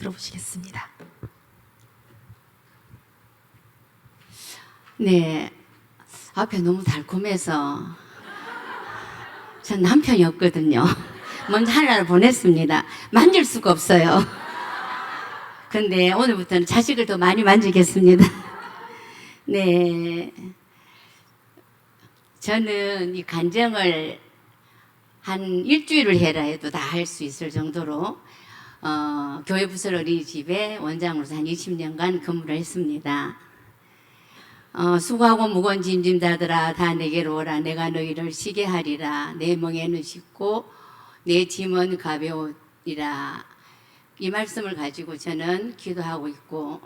들어보시겠습니다. 네, 앞에 너무 달콤해서 전 남편이 없거든요. 먼저 하나를 보냈습니다. 만질 수가 없어요. 근데 오늘부터는 자식을 더 많이 만지겠습니다. 네, 저는 이 간증을 한 일주일을 해라 해도 다 할 수 있을 정도로 교회 부설 어린이집에 원장으로서 한 20년간 근무를 했습니다. 수고하고 무거운 짐 다들아 다 내게로 오라. 내가 너희를 쉬게 하리라. 내 멍에는 쉽고 내 짐은 가벼우리라. 이 말씀을 가지고 저는 기도하고 있고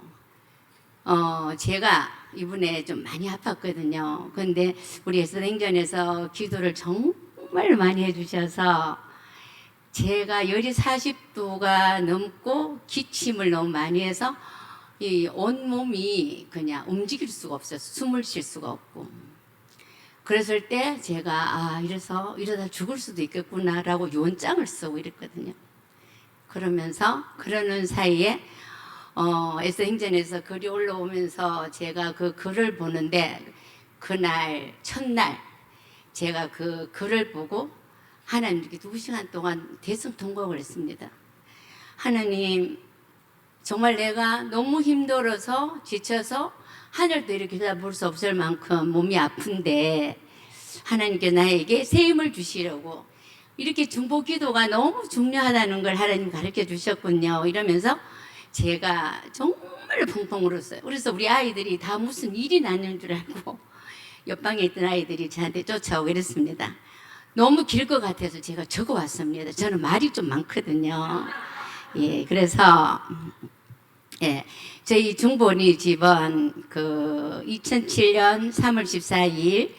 제가 이번에 좀 많이 아팠거든요. 근데 우리 에스더행전에서 기도를 정말 많이 해주셔서 제가 열이 40도가 넘고 기침을 너무 많이 해서 이 온몸이 그냥 움직일 수가 없어요. 숨을 쉴 수가 없고. 그랬을 때 제가 이러다 죽을 수도 있겠구나라고 유언장을 쓰고 이랬거든요. 그러는 사이에 에스더행전에서 글이 올라오면서 제가 그 글을 보는데 그날 첫날 제가 그 글을 보고 하나님께 2시간 동안 대성통곡을 했습니다. 하나님, 정말 내가 너무 힘들어서 지쳐서 하늘도 이렇게 쳐다볼 수 없을 만큼 몸이 아픈데 하나님께 나에게 새 힘을 주시려고 이렇게 중보 기도가 너무 중요하다는 걸 하나님 가르쳐 주셨군요. 이러면서 제가 정말 펑펑 울었어요. 그래서 우리 아이들이 다 무슨 일이 났는 줄 알고 옆방에 있던 아이들이 저한테 쫓아오고 이랬습니다. 너무 길 것 같아서 제가 적어 왔습니다. 저는 말이 좀 많거든요. 예, 그래서 저희 중보 어린이집은 그 2007년 3월 14일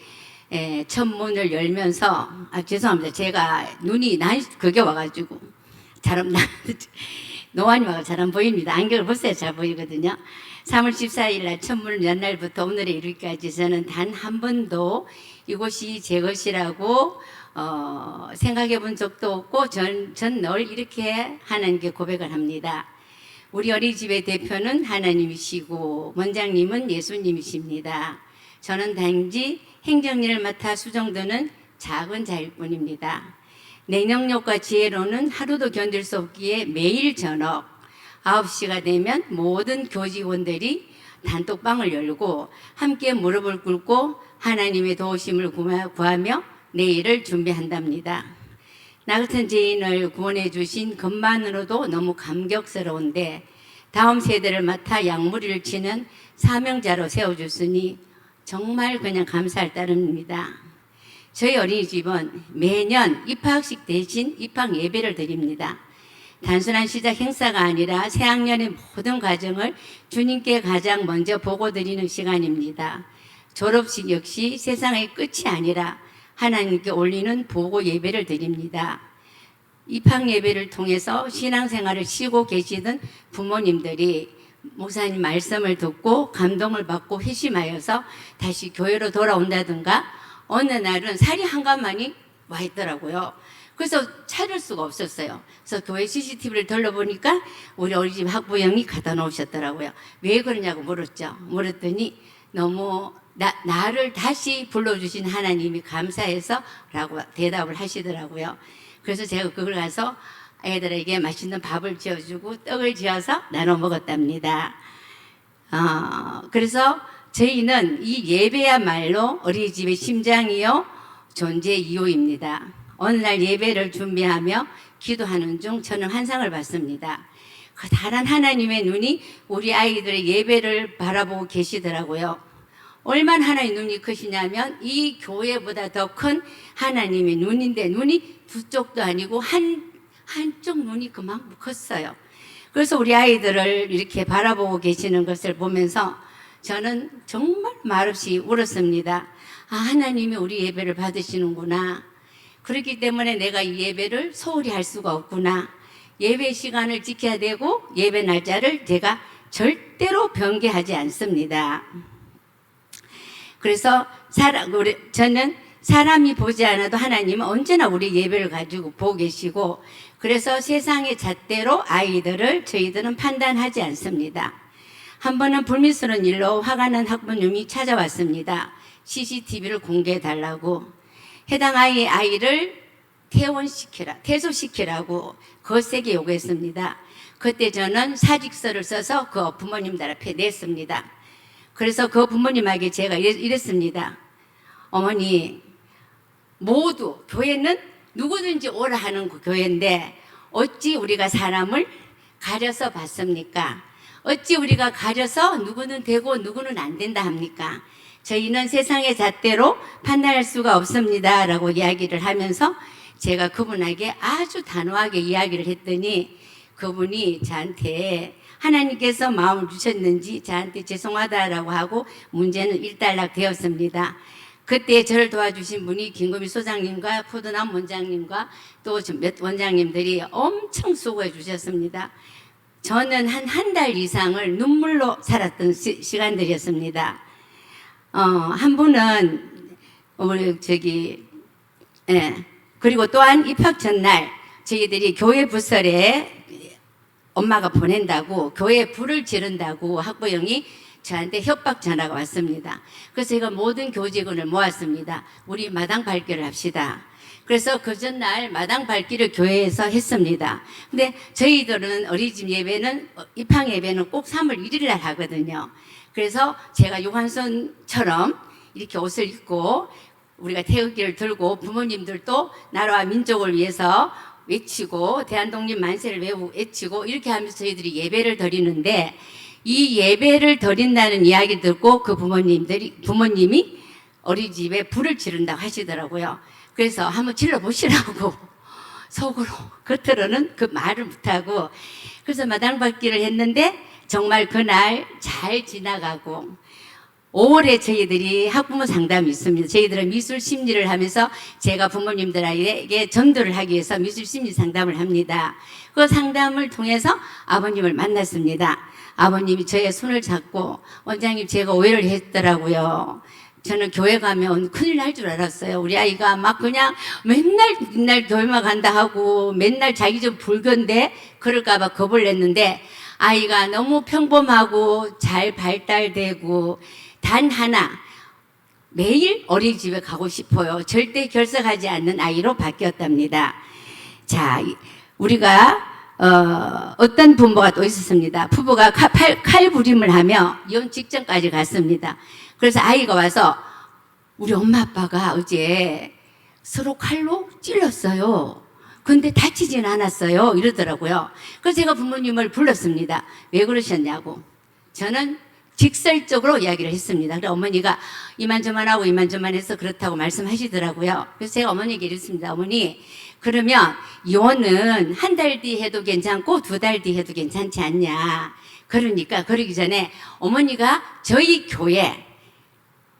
첫 문을 열면서 죄송합니다. 제가 눈이 그게 와가지고 노안이 와서 잘 안 보입니다. 안경을 벗어야 잘 보이거든요. 3월 14일 날 첫 문을 연 날부터 오늘에 이르기까지 저는 단 한 번도 이곳이 제 것이라고 생각해 본 적도 없고 전 늘 이렇게 하나님께 고백을 합니다. 우리 어린이집의 대표는 하나님이시고 원장님은 예수님이십니다. 저는 단지 행정일을 맡아 수정되는 작은 자일 뿐입니다. 냉정력과 지혜로는 하루도 견딜 수 없기에 매일 저녁 9시가 되면 모든 교직원들이 단톡방을 열고 함께 무릎을 꿇고 하나님의 도우심을 구하며 내일을 준비한답니다. 나 같은 죄인을 구원해 주신 것만으로도 너무 감격스러운데 다음 세대를 맡아 양무리를 치는 사명자로 세워줬으니 정말 그냥 감사할 따름입니다. 저희 어린이집은 매년 입학식 대신 입학 예배를 드립니다. 단순한 시작 행사가 아니라 새학년의 모든 과정을 주님께 가장 먼저 보고 드리는 시간입니다. 졸업식 역시 세상의 끝이 아니라 하나님께 올리는 보고 예배를 드립니다. 입학 예배를 통해서 신앙생활을 쉬고 계시던 부모님들이 목사님 말씀을 듣고 감동을 받고 회심하여서 다시 교회로 돌아온다든가 어느 날은 살이 한가만이 와 있더라고요. 그래서 찾을 수가 없었어요. 그래서 교회 CCTV를 돌려보니까 우리 어린이집 학부형이 갖다 놓으셨더라고요. 왜 그러냐고 물었더니 너무 나를 다시 불러주신 하나님이 감사해서 라고 대답을 하시더라고요. 그래서 제가 그걸 가서 애들에게 맛있는 밥을 지어주고 떡을 지어서 나눠 먹었답니다. 그래서 저희는 이 예배야말로 어린이집의 심장이요 존재 이유입니다. 어느 날 예배를 준비하며 기도하는 중 저는 환상을 봤습니다. 그 다른 하나님의 눈이 우리 아이들의 예배를 바라보고 계시더라고요. 얼마나 하나님의 눈이 크시냐면 이 교회보다 더 큰 하나님의 눈인데 눈이 두 쪽도 아니고 한쪽 눈이 그만큼 컸어요. 그래서 우리 아이들을 이렇게 바라보고 계시는 것을 보면서 저는 정말 말없이 울었습니다. 하나님이 우리 예배를 받으시는구나. 그렇기 때문에 내가 이 예배를 소홀히 할 수가 없구나. 예배 시간을 지켜야 되고 예배 날짜를 제가 절대로 변개하지 않습니다. 그래서 저는 사람이 보지 않아도 하나님은 언제나 우리 예배를 가지고 보고 계시고 그래서 세상의 잣대로 아이들을 저희들은 판단하지 않습니다. 한 번은 불미스러운 일로 화가 난 학부모님이 찾아왔습니다. CCTV를 공개해달라고. 해당 아이를 퇴소시키라고 거세게 요구했습니다. 그때 저는 사직서를 써서 그 부모님들 앞에 냈습니다. 그래서 그 부모님에게 제가 이랬습니다. 어머니, 모두 교회는 누구든지 오라 하는 교회인데 어찌 우리가 사람을 가려서 봤습니까? 어찌 우리가 가려서 누구는 되고 누구는 안 된다 합니까? 저희는 세상의 잣대로 판단할 수가 없습니다 라고 이야기를 하면서 제가 그분에게 아주 단호하게 이야기를 했더니 그분이 저한테 하나님께서 마음을 주셨는지 저한테 죄송하다라고 하고 문제는 일단락 되었습니다. 그때 저를 도와주신 분이 김금희 소장님과 포도남 원장님과 또 몇 원장님들이 엄청 수고해 주셨습니다. 저는 한 달 이상을 눈물로 살았던 시간들이었습니다. 한 분은 우리 그리고 또한 입학 전날 저희들이 교회 부설에 엄마가 보낸다고 교회에 불을 지른다고 학부형이 저한테 협박 전화가 왔습니다. 그래서 제가 모든 교직원을 모았습니다. 우리 마당 밟기를 합시다. 그래서 그 전날 마당 밟기를 교회에서 했습니다. 근데 저희들은 어린이집 예배는 입학 예배는 꼭 3월 1일 날 하거든요. 그래서 제가 요한선처럼 이렇게 옷을 입고 우리가 태극기를 들고 부모님들도 나라와 민족을 위해서 외치고 대한독립 만세를 외치고 이렇게 하면서 저희들이 예배를 드리는데 이 예배를 드린다는 이야기 듣고 그 부모님이 어린이집에 불을 지른다고 하시더라고요. 그래서 한번 질러보시라고 속으로 겉으로는 그 말을 못하고 그래서 마당밟기를 했는데 정말 그날 잘 지나가고 5월에 저희들이 학부모 상담이 있습니다. 저희들은 미술 심리를 하면서 제가 부모님들에게 전도를 하기 위해서 미술 심리 상담을 합니다. 그 상담을 통해서 아버님을 만났습니다. 아버님이 저의 손을 잡고 원장님 제가 오해를 했더라고요. 저는 교회 가면 큰일 날 줄 알았어요. 우리 아이가 막 그냥 맨날 교회만 간다 하고 맨날 자기 좀 불건데 그럴까봐 겁을 냈는데 아이가 너무 평범하고 잘 발달되고 단 하나 매일 어린이집에 가고 싶어요. 절대 결석하지 않는 아이로 바뀌었답니다. 자, 우리가 어떤 부모가 또 있었습니다. 부부가 칼부림을 하며 이혼 직전까지 갔습니다. 그래서 아이가 와서 우리 엄마 아빠가 어제 서로 칼로 찔렀어요. 근데 다치진 않았어요. 이러더라고요. 그래서 제가 부모님을 불렀습니다. 왜 그러셨냐고. 저는 직설적으로 이야기를 했습니다. 그래서 어머니가 이만저만하고 이만저만해서 그렇다고 말씀하시더라고요. 그래서 제가 어머니에게 이랬습니다. 어머니, 그러면 이혼은 한 달 뒤 해도 괜찮고 2달 뒤 해도 괜찮지 않냐. 그러니까 그러기 전에 어머니가 저희 교회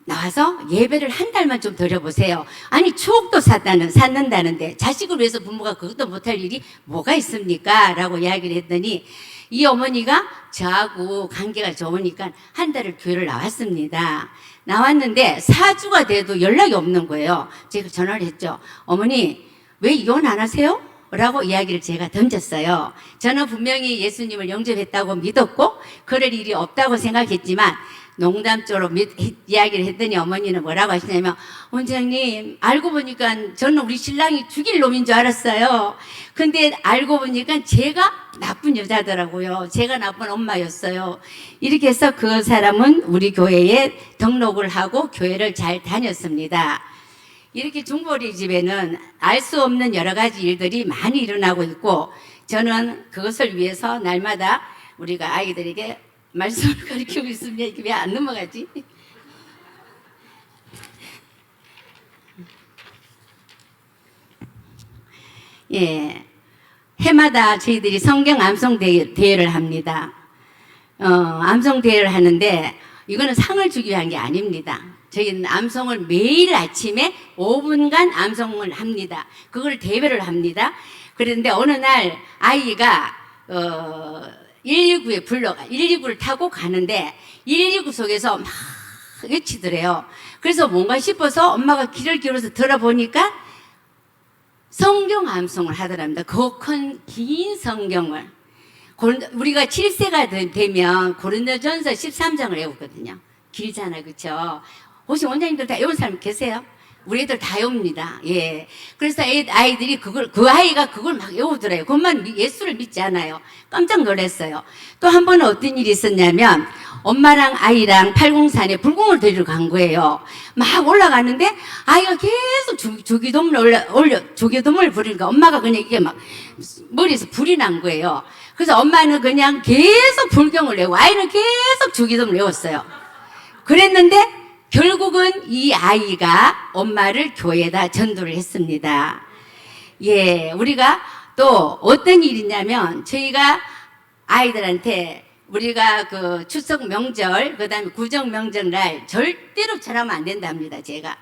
나와서 예배를 한 달만 좀 드려보세요. 아니 추억도 쌓는다는데 자식을 위해서 부모가 그것도 못할 일이 뭐가 있습니까? 라고 이야기를 했더니 이 어머니가 저하고 관계가 좋으니까 한 달을 교회를 나왔습니다. 나왔는데 4주가 돼도 연락이 없는 거예요. 제가 전화를 했죠. 어머니 왜 이혼 안 하세요? 라고 이야기를 제가 던졌어요. 저는 분명히 예수님을 영접했다고 믿었고 그럴 일이 없다고 생각했지만 농담조로 이야기를 했더니 어머니는 뭐라고 하시냐면 원장님 알고 보니까 저는 우리 신랑이 죽일 놈인 줄 알았어요. 근데 알고 보니까 제가 나쁜 여자더라고요. 제가 나쁜 엄마였어요. 이렇게 해서 그 사람은 우리 교회에 등록을 하고 교회를 잘 다녔습니다. 이렇게 중보어린이집에는 알 수 없는 여러 가지 일들이 많이 일어나고 있고 저는 그것을 위해서 날마다 우리가 아이들에게 말씀을 가르치고 있으면 이게 왜 안 넘어가지? 예, 해마다 저희들이 성경 암송 대회를 합니다. 암송 대회를 하는데 이거는 상을 주기 위한 게 아닙니다. 저희는 암송을 매일 아침에 5분간 암송을 합니다. 그걸 대회를 합니다. 그런데 어느 날 아이가 119를 타고 가는데 119 속에서 막 외치더래요. 그래서 뭔가 싶어서 엄마가 귀를 기울여서 들어보니까 성경 암송을 하더랍니다. 그 큰 긴 성경을. 우리가 7세가 되면 고린도전서 13장을 외우거든요. 길잖아요. 그렇죠? 혹시 원장님들 다 외운 사람 계세요? 우리 애들 다 외웁니다. 예. 그래서 아이들이 그 아이가 그걸 막 외우더래요. 그것만 예수를 믿지 않아요. 깜짝 놀랐어요. 또 한 번은 어떤 일이 있었냐면, 엄마랑 아이랑 팔공산에 불공을 데리러 간 거예요. 막 올라가는데, 아이가 계속 주기도문을 주기도문을 부르니까 엄마가 그냥 이게 막 머리에서 불이 난 거예요. 그래서 엄마는 그냥 계속 불경을 외우고, 아이는 계속 주기도문을 외웠어요. 그랬는데, 결국은 이 아이가 엄마를 교회에다 전도를 했습니다. 예, 우리가 또 어떤 일이 있냐면, 저희가 아이들한테 우리가 그 추석 명절, 그 다음에 구정 명절날 절대로 절하면 안 된답니다, 제가.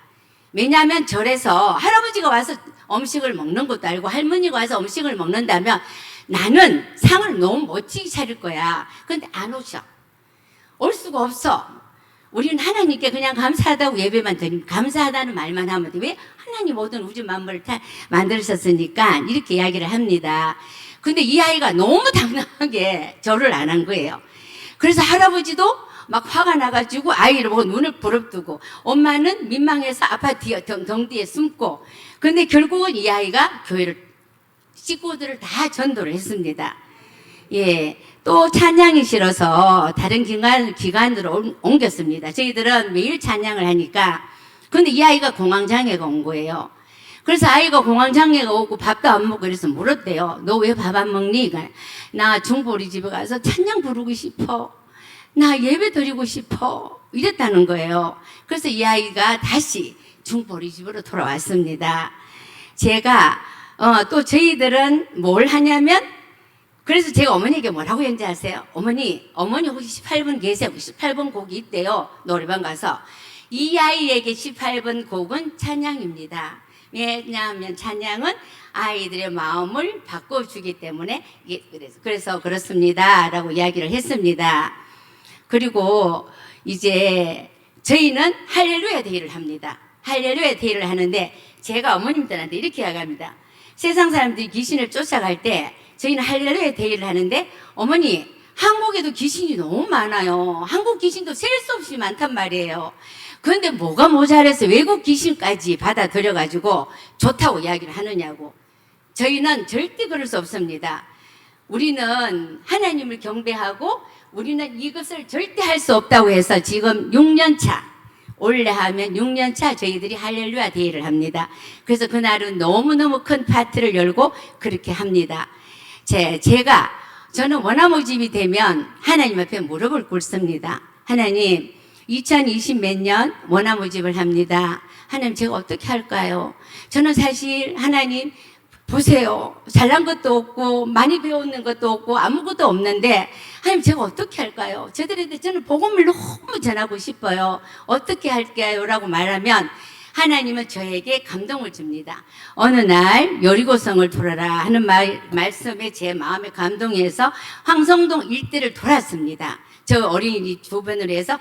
왜냐하면 절에서 할아버지가 와서 음식을 먹는 것도 알고 할머니가 와서 음식을 먹는다면 나는 상을 너무 멋지게 차릴 거야. 근데 안 오셔. 올 수가 없어. 우리는 하나님께 그냥 감사하다고 예배만 드립니다. 감사하다는 말만 하면 돼. 왜? 하나님 모든 우주 만물을 다 만드셨으니까 이렇게 이야기를 합니다. 근데 이 아이가 너무 당당하게 절을 안 한 거예요. 그래서 할아버지도 막 화가 나가지고 아이를 보고 눈을 부릅뜨고, 엄마는 민망해서 아파트 등 뒤에 숨고, 근데 결국은 이 아이가 교회를, 식구들을 다 전도를 했습니다. 예. 또 찬양이 싫어서 다른 기관으로 옮겼습니다. 저희들은 매일 찬양을 하니까. 근데 이 아이가 공황장애가 온 거예요. 그래서 아이가 공황장애가 오고 밥도 안 먹고 그래서 물었대요. 너 왜 밥 안 먹니? 나 중보리 집에 가서 찬양 부르고 싶어. 나 예배 드리고 싶어. 이랬다는 거예요. 그래서 이 아이가 다시 중보리 집으로 돌아왔습니다. 제가 또 저희들은 뭘 하냐면, 그래서 제가 어머니에게 뭐라고 했는지 아세요? 어머니 혹시 18번 계세요? 18번 곡이 있대요. 노래방 가서. 이 아이에게 18번 곡은 찬양입니다. 왜냐하면 찬양은 아이들의 마음을 바꿔주기 때문에, 그래서 그렇습니다 라고 이야기를 했습니다. 그리고 이제 저희는 할렐루야 데이를 합니다. 할렐루야 데이를 하는데, 제가 어머님들한테 이렇게 이야기합니다. 세상 사람들이 귀신을 쫓아갈 때 저희는 할렐루야 데이를 하는데, 어머니 한국에도 귀신이 너무 많아요. 한국 귀신도 셀 수 없이 많단 말이에요. 그런데 뭐가 모자라서 외국 귀신까지 받아들여가지고 좋다고 이야기를 하느냐고. 저희는 절대 그럴 수 없습니다. 우리는 하나님을 경배하고 우리는 이것을 절대 할 수 없다고 해서 지금 6년차, 올해 하면 6년차 저희들이 할렐루야 데이를 합니다. 그래서 그날은 너무너무 큰 파티를 열고 그렇게 합니다. 저는 원화모집이 되면 하나님 앞에 무릎을 꿇습니다. 하나님, 2020 몇 년 원화모집을 합니다. 하나님, 제가 어떻게 할까요? 저는 사실 하나님 보세요. 잘난 것도 없고 많이 배우는 것도 없고 아무것도 없는데, 하나님 제가 어떻게 할까요? 저들한테 저는 복음을 너무 전하고 싶어요. 어떻게 할까요? 라고 말하면 하나님은 저에게 감동을 줍니다. 어느 날 여리고성을 돌아라 하는 말씀에 제 마음에 감동해서 황성동 일대를 돌았습니다. 저 어린이 두 번으로 해서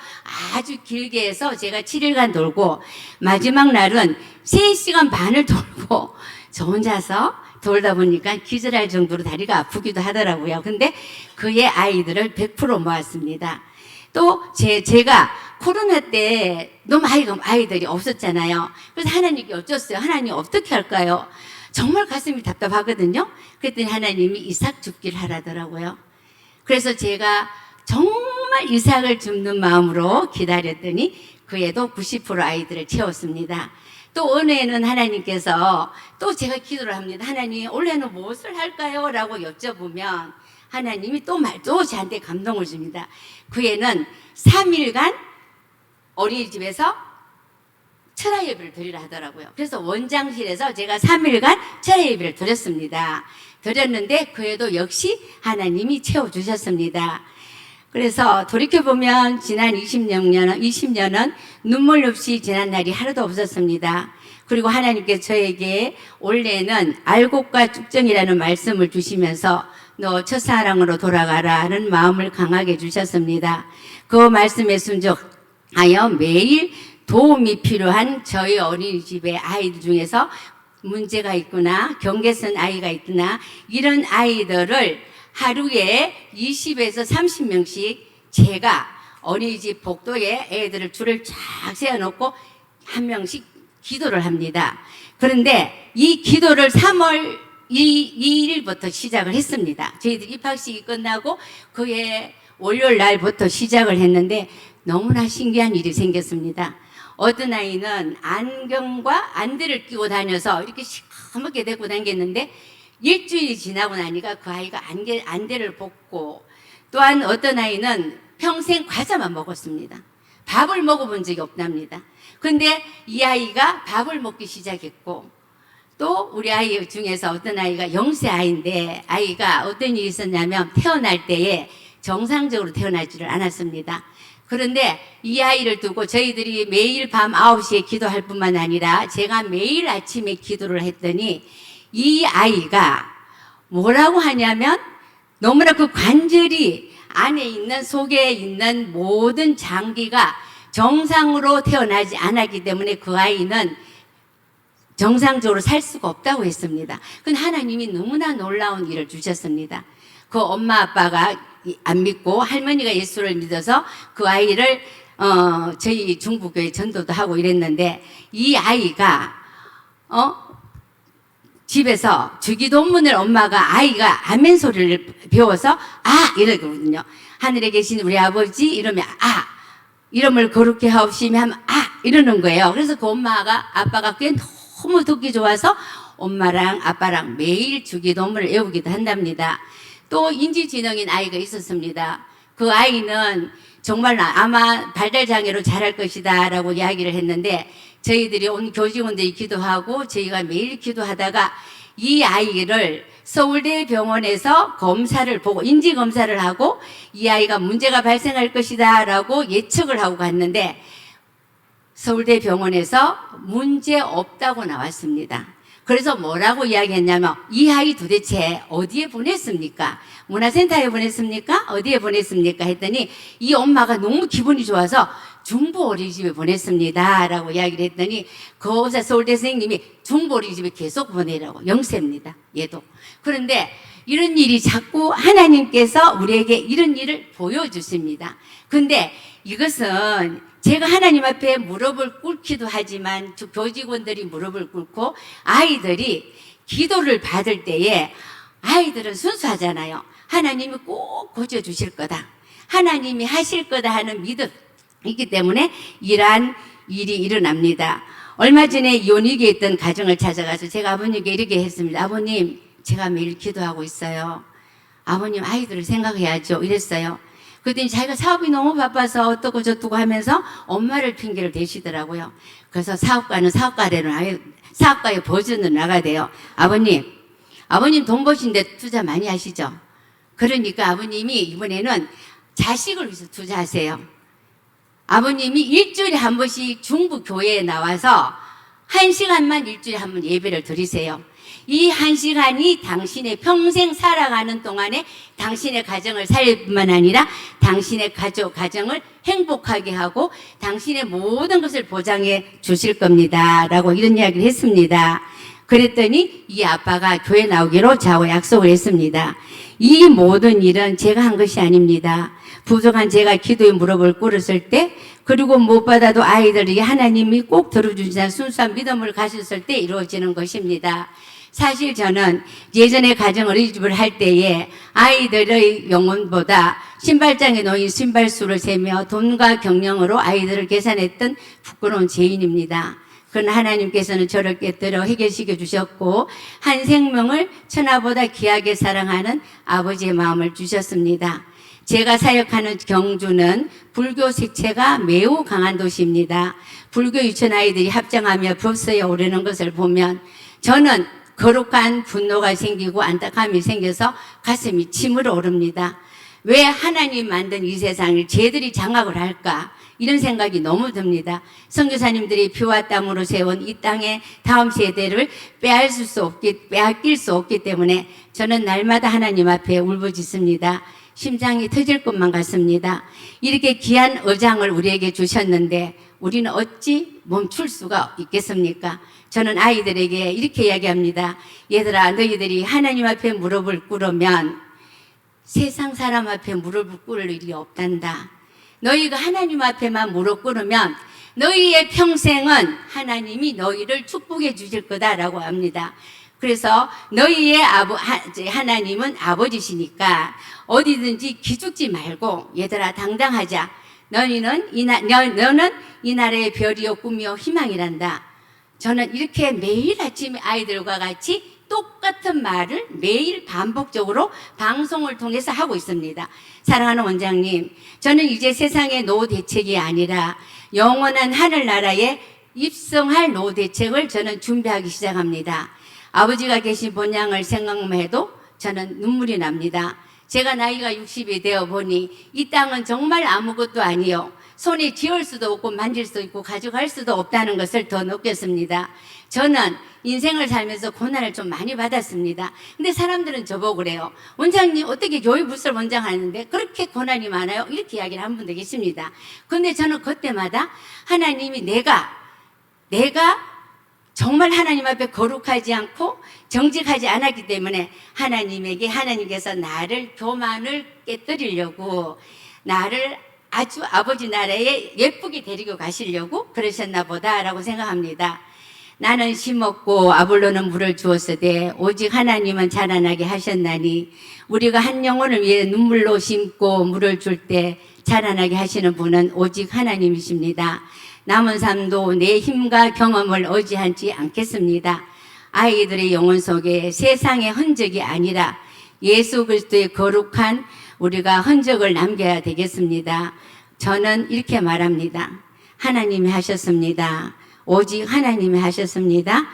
아주 길게 해서 제가 7일간 돌고, 마지막 날은 3시간 반을 돌고, 저 혼자서 돌다 보니까 기절할 정도로 다리가 아프기도 하더라고요. 근데 그의 아이들을 100% 모았습니다. 또 제가 코로나 때 너무 아이들이 없었잖아요. 그래서 하나님께 여쭸어요. 하나님 어떻게 할까요? 정말 가슴이 답답하거든요. 그랬더니 하나님이 이삭 줍기를 하라더라고요. 그래서 제가 정말 이삭을 줍는 마음으로 기다렸더니 그에도 90% 아이들을 채웠습니다. 또 올해는 하나님께서 또 제가 기도를 합니다. 하나님, 올해는 무엇을 할까요? 라고 여쭤보면 하나님이 또 저한테 감동을 줍니다. 그 해는 3일간 어린이집에서 철야 예배를 드리라 하더라고요. 그래서 원장실에서 제가 3일간 철야 예배를 드렸습니다. 드렸는데 그 해도 역시 하나님이 채워주셨습니다. 그래서 돌이켜보면 지난 20년은 눈물 없이 지난 날이 하루도 없었습니다. 그리고 하나님께 저에게 올해는 알곡과 쭉정이라는 말씀을 주시면서 너 첫사랑으로 돌아가라 하는 마음을 강하게 주셨습니다. 그 말씀에 순종하여 매일 도움이 필요한 저희 어린이집의 아이들 중에서 문제가 있구나, 경계선 아이가 있구나, 이런 아이들을 하루에 20에서 30명씩 제가 어린이집 복도에 애들을 줄을 쫙 세워놓고 한 명씩 기도를 합니다. 그런데 이 기도를 3월 2일부터 시작을 했습니다. 저희들 입학식이 끝나고 그해 월요일 날부터 시작을 했는데 너무나 신기한 일이 생겼습니다. 어떤 아이는 안경과 안대를 끼고 다녀서 이렇게 시커멓게 대고 다녔는데 일주일이 지나고 나니까 그 아이가 안대를 벗고, 또한 어떤 아이는 평생 과자만 먹었습니다. 밥을 먹어본 적이 없답니다. 근데 이 아이가 밥을 먹기 시작했고, 또 우리 아이 중에서 어떤 아이가 0세 아이인데 아이가 어떤 일이 있었냐면 태어날 때에 정상적으로 태어나지를 않았습니다. 그런데 이 아이를 두고 저희들이 매일 밤 9시에 기도할 뿐만 아니라 제가 매일 아침에 기도를 했더니 이 아이가 뭐라고 하냐면 너무나 그 관절이 안에 있는, 속에 있는 모든 장기가 정상으로 태어나지 않았기 때문에 그 아이는 정상적으로 살 수가 없다고 했습니다. 근데 하나님이 너무나 놀라운 일을 주셨습니다. 그 엄마 아빠가 안 믿고 할머니가 예수를 믿어서 그 아이를 저희 중부교회 전도도 하고 이랬는데, 이 아이가 집에서 주기도문을 엄마가 아이가 아멘 소리를 배워서 아 이러거든요. 하늘에 계신 우리 아버지 이러면 아, 이름을 거룩히 하옵시며 하면 아 이러는 거예요. 그래서 그 아빠가 그게 너무 듣기 좋아서 엄마랑 아빠랑 매일 주기도문을 외우기도 한답니다. 또 인지지능인 아이가 있었습니다. 그 아이는 정말 아마 발달장애로 자랄 것이다 라고 이야기를 했는데, 저희들이 온 교직원들이 기도하고 저희가 매일 기도하다가 이 아이를 서울대 병원에서 검사를 보고 인지검사를 하고 이 아이가 문제가 발생할 것이다 라고 예측을 하고 갔는데 서울대 병원에서 문제 없다고 나왔습니다. 그래서 뭐라고 이야기했냐면 이 아이 도대체 어디에 보냈습니까? 문화센터에 보냈습니까? 어디에 보냈습니까? 했더니 이 엄마가 너무 기분이 좋아서 중부 어린이집에 보냈습니다 라고 이야기를 했더니 그 서울대 선생님이 중부 어린이집에 계속 보내라고, 0세입니다 얘도. 그런데 이런 일이 자꾸 하나님께서 우리에게 이런 일을 보여주십니다. 근데 이것은 제가 하나님 앞에 무릎을 꿇기도 하지만 교직원들이 무릎을 꿇고 아이들이 기도를 받을 때에 아이들은 순수하잖아요. 하나님이 꼭 고쳐주실 거다, 하나님이 하실 거다 하는 믿음 있기 때문에 이러한 일이 일어납니다. 얼마 전에 이혼위기에 있던 가정을 찾아가서 제가 아버님께 이렇게 했습니다. 아버님, 제가 매일 기도하고 있어요. 아버님, 아이들을 생각해야죠. 이랬어요. 그랬더니 자기가 사업이 너무 바빠서 어떻고 저쩌고 하면서 엄마를 핑계를 대시더라고요. 그래서 사업가의 버전으로 나가대요. 아버님 돈 버신데 투자 많이 하시죠? 그러니까 아버님이 이번에는 자식을 위해서 투자하세요. 아버님이 일주일에 한 번씩 중부 교회에 나와서 1시간만 일주일에 한 번 예배를 드리세요. 이 1시간이 당신의 평생 살아가는 동안에 당신의 가정을 살릴 뿐만 아니라 당신의 가정을 행복하게 하고 당신의 모든 것을 보장해 주실 겁니다 라고 이런 이야기를 했습니다. 그랬더니 이 아빠가 교회 나오기로 저하고 약속을 했습니다. 이 모든 일은 제가 한 것이 아닙니다. 부족한 제가 기도에 무릎을 꿇었을 때, 그리고 못 받아도 아이들이 하나님이 꼭 들어주시는 순수한 믿음을 가졌을 때 이루어지는 것입니다. 사실 저는 예전에 가정 어린이집을 할 때에 아이들의 영혼보다 신발장에 놓인 신발수를 세며 돈과 경영으로 아이들을 계산했던 부끄러운 죄인입니다. 그러나 하나님께서는 저를 깨뜨려 해결시켜 주셨고 한 생명을 천하보다 귀하게 사랑하는 아버지의 마음을 주셨습니다. 제가 사역하는 경주는 불교 색채가 매우 강한 도시입니다. 불교 유치원 아이들이 합장하며 법서에 오르는 것을 보면 저는 거룩한 분노가 생기고 안타까움이 생겨서 가슴이 치밀어 오릅니다. 왜 하나님 만든 이 세상을 쟤들이 장악을 할까? 이런 생각이 너무 듭니다. 선교사님들이 피와 땀으로 세운 이 땅의 다음 세대를 빼앗길 수 없기 때문에 저는 날마다 하나님 앞에 울부짖습니다. 심장이 터질 것만 같습니다. 이렇게 귀한 의장을 우리에게 주셨는데 우리는 어찌 멈출 수가 있겠습니까? 저는 아이들에게 이렇게 이야기합니다. 얘들아, 너희들이 하나님 앞에 무릎을 꿇으면 세상 사람 앞에 무릎을 꿇을 일이 없단다. 너희가 하나님 앞에만 무릎 꿇으면 너희의 평생은 하나님이 너희를 축복해 주실 거다라고 합니다. 그래서 너희의 하나님은 아버지시니까 어디든지 기죽지 말고 얘들아 당당하자. 너는 이 나라의 별이요 꿈이요 희망이란다. 저는 이렇게 매일 아침에 아이들과 같이 똑같은 말을 매일 반복적으로 방송을 통해서 하고 있습니다. 사랑하는 원장님, 저는 이제 세상의 노후 대책이 아니라 영원한 하늘나라에 입성할 노후 대책을 저는 준비하기 시작합니다. 아버지가 계신 본향을 생각만 해도 저는 눈물이 납니다. 제가 나이가 60이 되어 보니 이 땅은 정말 아무것도 아니요. 손에 쥐을 수도 없고 만질 수도 있고 가져갈 수도 없다는 것을 더 느꼈습니다. 저는 인생을 살면서 고난을 좀 많이 받았습니다. 근데 사람들은 저보고 그래요. 원장님 어떻게 교회 부설 원장 하는데 그렇게 고난이 많아요? 이렇게 이야기를 한 분도 계십니다. 근데 저는 그때마다 하나님이 내가 정말 하나님 앞에 거룩하지 않고 정직하지 않았기 때문에 하나님께서 나를 교만을 깨뜨리려고 나를 아주 아버지 나라에 예쁘게 데리고 가시려고 그러셨나 보다라고 생각합니다. 나는 심었고 아볼로는 물을 주었으되 오직 하나님은 자라나게 하셨나니 우리가 한 영혼을 위해 눈물로 심고 물을 줄 때 자라나게 하시는 분은 오직 하나님이십니다. 남은 삶도 내 힘과 경험을 의지하지 않겠습니다. 아이들의 영혼 속에 세상의 흔적이 아니라 예수 그리스도의 거룩한 우리가 흔적을 남겨야 되겠습니다. 저는 이렇게 말합니다. 하나님이 하셨습니다. 오직 하나님이 하셨습니다.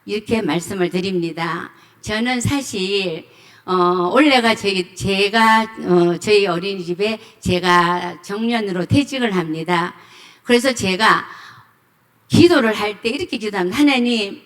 이렇게 말씀을 드립니다. 저는 사실 올해가 저희 어린이집에 제가 정년으로 퇴직을 합니다. 그래서 제가 기도를 할 때 이렇게 기도합니다. 하나님,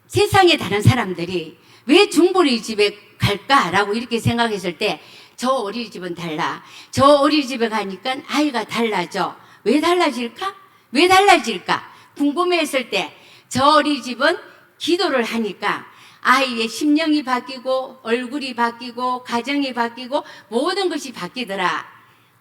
세상의 다른 사람들이 왜 중보리집에 갈까라고 이렇게 생각했을 때 저 어린이집은 달라. 저 어린이집에 가니까 아이가 달라져. 왜 달라질까? 왜 달라질까? 궁금해했을 때 저 어린이집은 기도를 하니까 아이의 심령이 바뀌고 얼굴이 바뀌고 가정이 바뀌고 모든 것이 바뀌더라.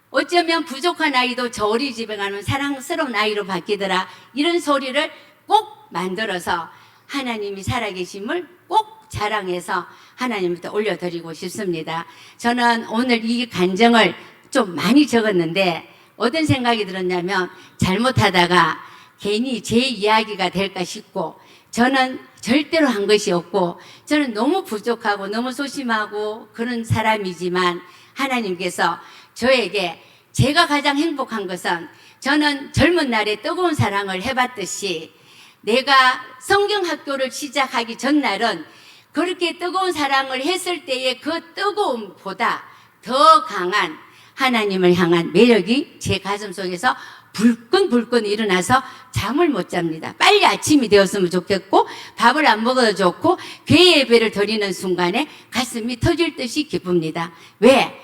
어쩌면 부족한 아이도 저 어린이집에 가면 사랑스러운 아이로 바뀌더라. 이런 소리를 꼭 만들어서 하나님이 살아계심을 꼭 자랑해서 하나님한테 올려드리고 싶습니다. 저는 오늘 이 간증을 좀 많이 적었는데 어떤 생각이 들었냐면 잘못하다가 괜히 제 이야기가 될까 싶고 저는 절대로 한 것이 없고 저는 너무 부족하고 너무 소심하고 그런 사람이지만 하나님께서 저에게 제가 가장 행복한 것은 저는 젊은 날에 뜨거운 사랑을 해봤듯이 내가 성경학교를 시작하기 전날은 그렇게 뜨거운 사랑을 했을 때의 그 뜨거움보다 더 강한 하나님을 향한 매력이 제 가슴 속에서 불끈불끈 일어나서 잠을 못 잡니다. 빨리 아침이 되었으면 좋겠고 밥을 안 먹어도 좋고 교회 예배를 드리는 순간에 가슴이 터질 듯이 기쁩니다. 왜?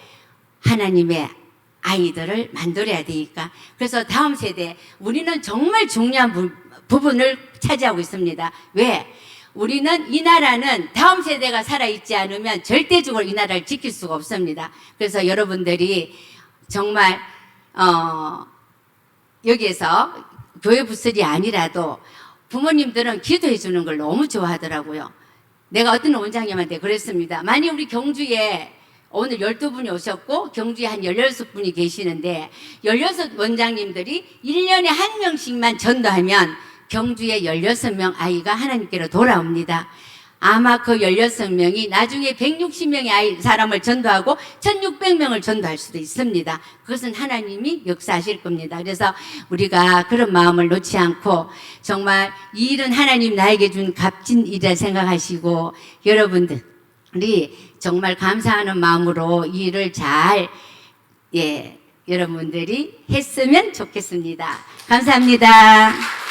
하나님의 아이들을 만들어야 되니까. 그래서 다음 세대 우리는 정말 중요한 부분을 차지하고 있습니다. 왜? 우리는 이 나라는 다음 세대가 살아있지 않으면 절대적으로 이 나라를 지킬 수가 없습니다. 그래서 여러분들이 정말 여기에서 교회 부설이 아니라도 부모님들은 기도해 주는 걸 너무 좋아하더라고요. 내가 어떤 원장님한테 그랬습니다. 만약 우리 경주에 오늘 12분이 오셨고 경주에 한 16분이 계시는데 16 원장님들이 1년에 한 명씩만 전도하면 경주에 16명 아이가 하나님께로 돌아옵니다. 아마 그 16명이 나중에 160명의 사람을 전도하고 1600명을 전도할 수도 있습니다. 그것은 하나님이 역사하실 겁니다. 그래서 우리가 그런 마음을 놓지 않고 정말 이 일은 하나님 나에게 준 값진 일이라 생각하시고 여러분들이 정말 감사하는 마음으로 이 일을 잘 여러분들이 했으면 좋겠습니다. 감사합니다.